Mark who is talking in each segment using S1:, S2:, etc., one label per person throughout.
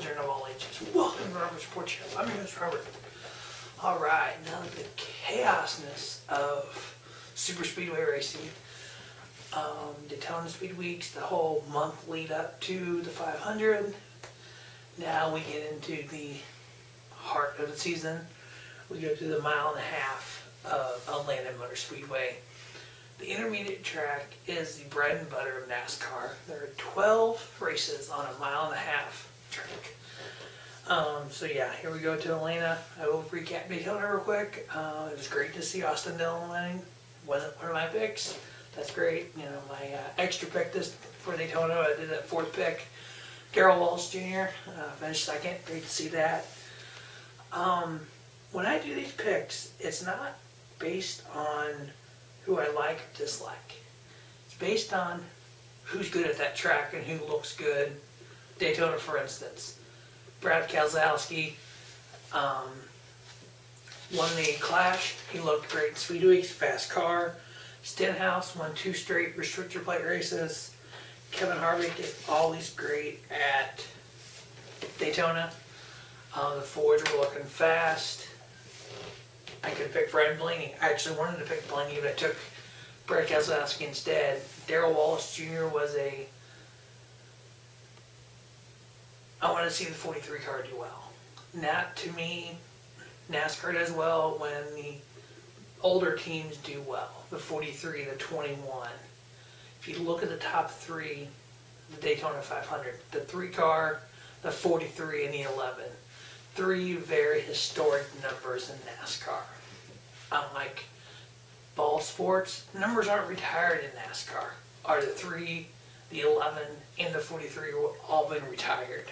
S1: children of all ages. Welcome to Robert Sports Channel. I'm your host, Robert. Alright, now the chaosness of super speedway racing, Daytona Speed Weeks, the whole month lead up to the 500. Now we get into the heart of the season. We go through the mile and a half of Atlanta Motor Speedway. The intermediate track is the bread and butter of NASCAR. There are 12 races on a mile and a half track. So yeah, here we go to Atlanta. I will recap Daytona real quick. It was great to see Austin Dillon winning. Wasn't one of my picks. That's great. You know, my extra pick this for Daytona, I did that fourth pick. Darrell Walsh Jr. Finished second. Great to see that. When I do these picks, it's not based on who I like or dislike. It's based on who's good at that track and who looks good. Daytona, for instance. Brad Keselowski won the Clash. He looked great in Speed Weeks, fast car. Stenhouse won 2 straight restrictor plate races. Kevin Harvick is always great at Daytona. The Fords were looking fast. I could pick Fred Blaney. I actually wanted to pick Blaney, but I took Brad Keselowski instead. Darrell Walsh Jr. was I want to see the 43 car do well. Not to me, NASCAR does well when the older teams do well. The 43, the 21. If you look at the top 3, the Daytona 500, the 3 car, the 43, and the 11. 3 very historic numbers in NASCAR. Unlike ball sports, numbers aren't retired in NASCAR. Are the 3, the 11, and the 43 all been retired?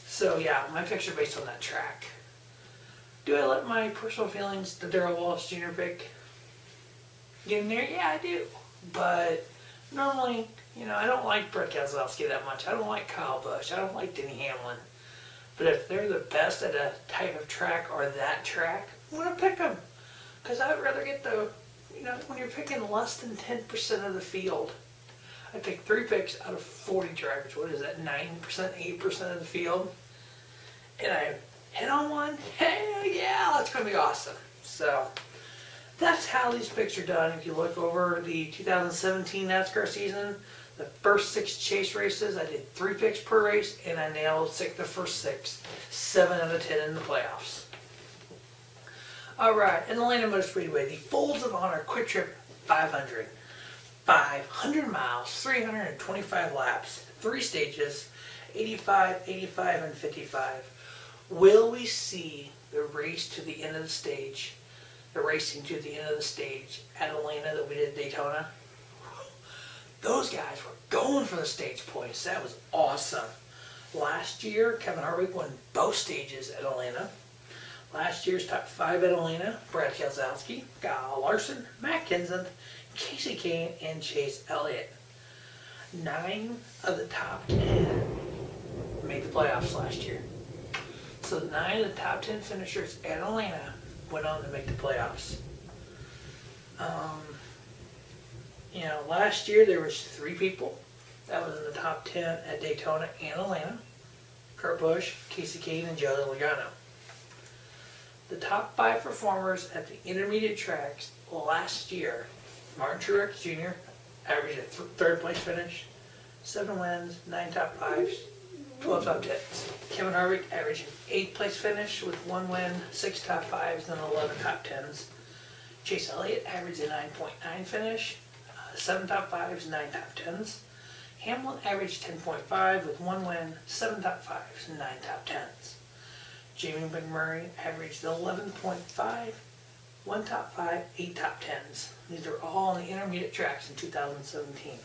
S1: So yeah, my picks are based on that track. Do I let my personal feelings, the Darrell Walsh Jr. pick, get in there? Yeah, I do. But normally, you know, I don't like Brad Keselowski that much. I don't like Kyle Busch. I don't like Denny Hamlin. But if they're the best at a type of track or that track, I'm going to pick them. Because I'd rather get the, you know, when you're picking less than 10% of the field, I picked 3 picks out of 40 drivers. What is that, 9%, 8% of the field? And I hit on one. Hell yeah, that's going to be awesome. So that's how these picks are done. If you look over the 2017 NASCAR season, the first 6 chase races, I did 3 picks per race, and I nailed the first 6. 7 out of 10 in the playoffs. Alright, in Atlanta Motor Speedway, the Folds of Honor Quicktrip 500. 500 miles, 325 laps, 3 stages, 85, 85, and 55. Will we see the race to the end of the stage, the racing to the end of the stage at Atlanta that we did at Daytona? Those guys were going for the stage points. That was awesome. Last year, Kevin Harvick won both stages at Atlanta. Last year's top 5 at Atlanta, Brad Keselowski, Kyle Larson, Matt Kenseth, Casey Kane, and Chase Elliott. 9 of the top 10 made the playoffs last year. So 9 of the top 10 finishers at Atlanta went on to make the playoffs. You know, last year there was 3 people that was in the top 10 at Daytona and Atlanta. Kurt Busch, Casey Kane, and Joey Logano. The top 5 performers at the intermediate tracks last year, Martin Truex Jr. averaged a 3rd place finish, 7 wins, 9 top 5s, 12 top 10s. Kevin Harvick averaged an 8th place finish with 1 win, 6 top 5s, and 11 top 10s. Chase Elliott averaged a 9.9 finish, 7 top 5s, 9 top 10s. Hamlin averaged 10.5 with 1 win, 7 top 5s, and 9 top 10s. Jamie McMurray averaged 11.5, 1 top 5, 8 top 10s. These are all on the intermediate tracks in 2017.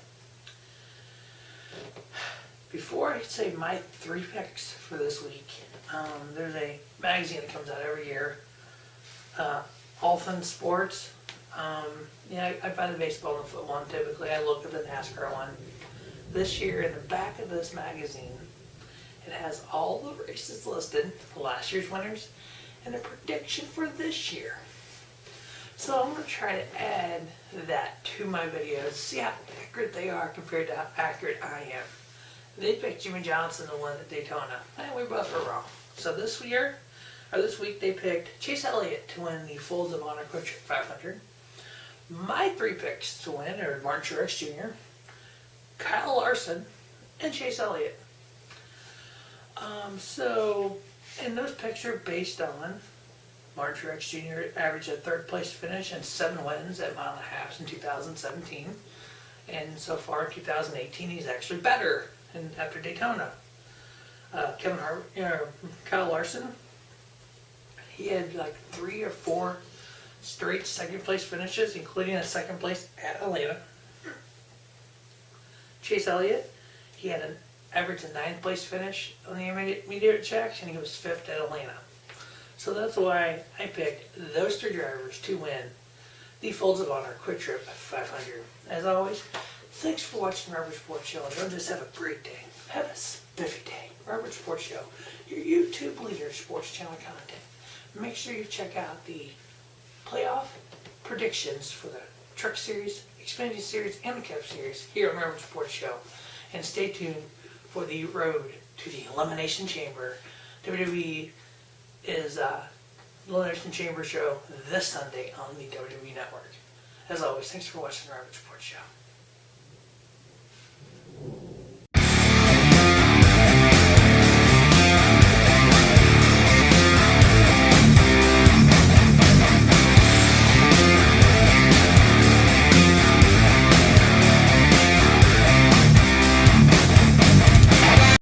S1: Before I say my 3 picks for this week, there's a magazine that comes out every year, All Things Sports. Yeah, I buy the baseball and the foot one typically. I look at the NASCAR one. This year, in the back of this magazine, it has all the races listed, last year's winners, and a prediction for this year. So I'm going to try to add that to my videos, see how accurate they are compared to how accurate I am. They picked Jimmy Johnson to win at Daytona, and we both were wrong. So this week they picked Chase Elliott to win the Folds of Honor Quicktrip 500. My 3 picks to win are Martin Truex Jr., Kyle Larson, and Chase Elliott. And those picks are based on Martin Truex Jr. averaged a 3rd place finish and 7 wins at mile and a half in 2017. And so far in 2018, he's actually better after Daytona. Kyle Larson, he had like 3 or 4 straight 2nd place finishes, including a 2nd place at Atlanta. Chase Elliott, he had an average of 9th place finish on the immediate checks, and he was 5th at Atlanta. So that's why I picked those 3 drivers to win the Folds of Honor Quicktrip 500. As always, thanks for watching Robert Sports Show. Don't just have a great day, have a spiffy day. Robert Sports Show, your YouTube leader sports channel content. Make sure you check out the playoff predictions for the Truck Series, Xfinity Series, and the Cup Series here on Robert Sports Show. And stay tuned for the road to the Elimination Chamber. WWE is Elimination Chamber show this Sunday on the WWE Network. As always, thanks for watching the Robert Sports Show.